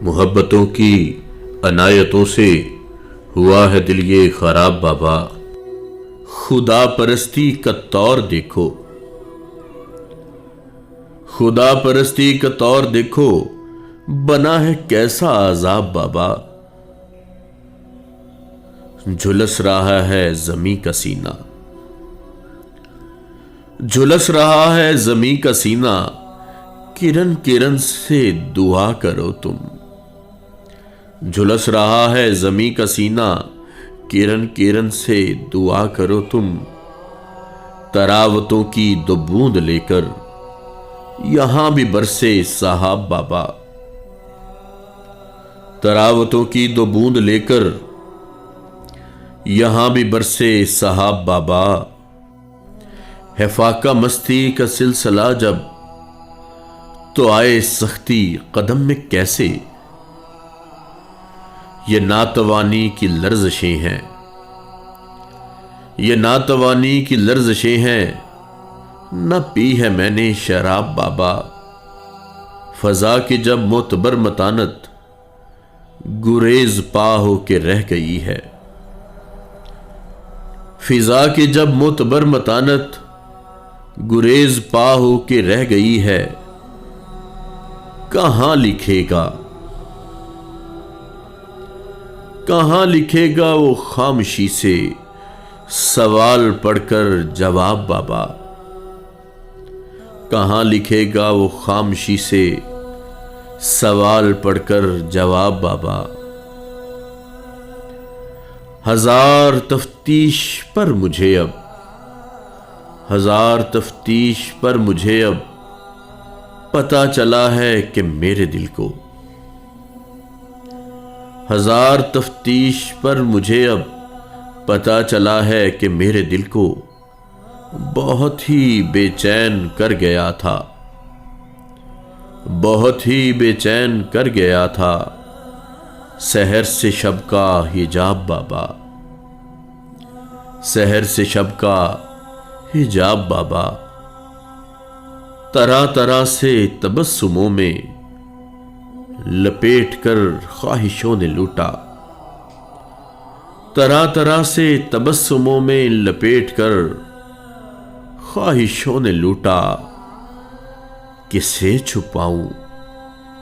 मोहब्बतों की अनायतों से हुआ है दिल ये खराब बाबा। खुदा परस्ती का तौर देखो, खुदा परस्ती का तौर देखो, बना है कैसा अजाब बाबा। झुलस रहा है जमी का सीना, झुलस रहा है जमी का सीना, किरण किरण से दुआ करो तुम। झुलस रहा है जमी का सीना, किरण किरण से दुआ करो तुम। तरावतों की दो बूंद लेकर यहां भी बरसे साहब बाबा। तरावतों की दो बूंद लेकर यहां भी बरसे साहब बाबा। है फाका मस्ती का सिलसिला जब, तो आए सख्ती कदम में कैसे। ये नातवानी की लर्ज़शें हैं, ये नातवानी की लर्ज़शें हैं। न पी है मैंने शराब बाबा। फजा की जब मोतबर मतानत गुरेज पा हो के रह गई है। फिजा की जब मोतबर मतानत गुरेज पा हो के रह गई है। कहां लिखेगा, कहां लिखेगा वो खामोशी से सवाल पढ़कर जवाब बाबा। कहां लिखेगा वो खामोशी से सवाल पढ़कर जवाब बाबा। हजार तफ्तीश पर मुझे अब, हजार तफ्तीश पर मुझे अब पता चला है कि मेरे दिल को। हजार तफ्तीश पर मुझे अब पता चला है कि मेरे दिल को बहुत ही बेचैन कर गया था, बहुत ही बेचैन कर गया था सहर से शब का हिजाब बाबा। सहर से शब का हिजाब बाबा। तरह तरह से तबस्सुमों में लपेट कर ख्वाहिशों ने लूटा। तरह तरह से तबस्सुमों में लपेट कर ख्वाहिशों ने लूटा। किसे छुपाऊं,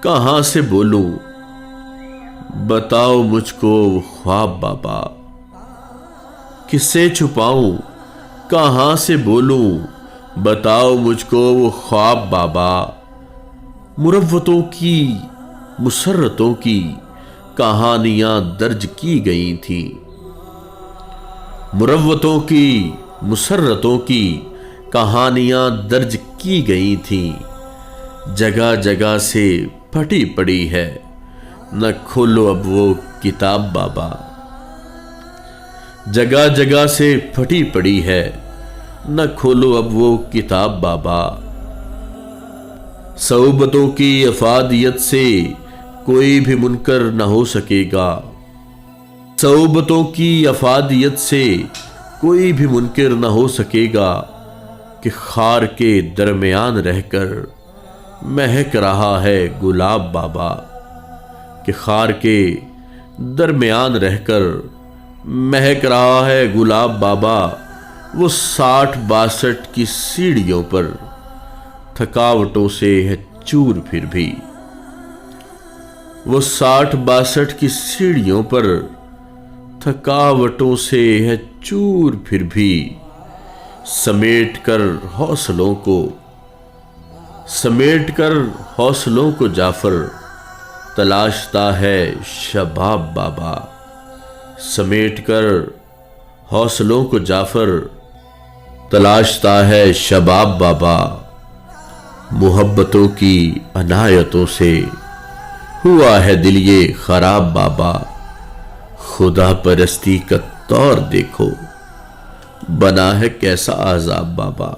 कहां से बोलूं, बताओ मुझको ख्वाब बाबा। किसे छुपाऊं, कहां से बोलूं, बताओ मुझको वो ख्वाब बाबा। मुरव्वतों की मुसर्रतों की कहानियां दर्ज की गई थी। मुरव्वतों की मुसर्रतों की कहानियां दर्ज की गई थी। जगह जगह से फटी पड़ी है, न खोलो अब वो किताब बाबा। जगह जगह से फटी पड़ी है, न खोलो अब वो किताब बाबा। सऊबतों की अफादियत से कोई भी मुनकर न हो सकेगा। सऊबतों की अफादियत से कोई भी मुनकर न हो सकेगा कि खार के दरमियान रहकर महक रहा है गुलाब बाबा। कि खार के दरमियान रहकर महक रहा है गुलाब बाबा। वो 60-62 की सीढ़ियों पर थकावटों से है चूर फिर भी। वो 60-62 की सीढ़ियों पर थकावटों से है चूर फिर भी। समेट कर हौसलों को, समेट कर हौसलों को जाफर तलाशता है शबाब बाबा। समेट कर हौसलों को जाफर तलाशता है शबाब बाबा। मोहब्बतों की अनायतों से हुआ है दिल ये खराब बाबा। खुदा परस्ती का तौर देखो, बना है कैसा अजाब बाबा।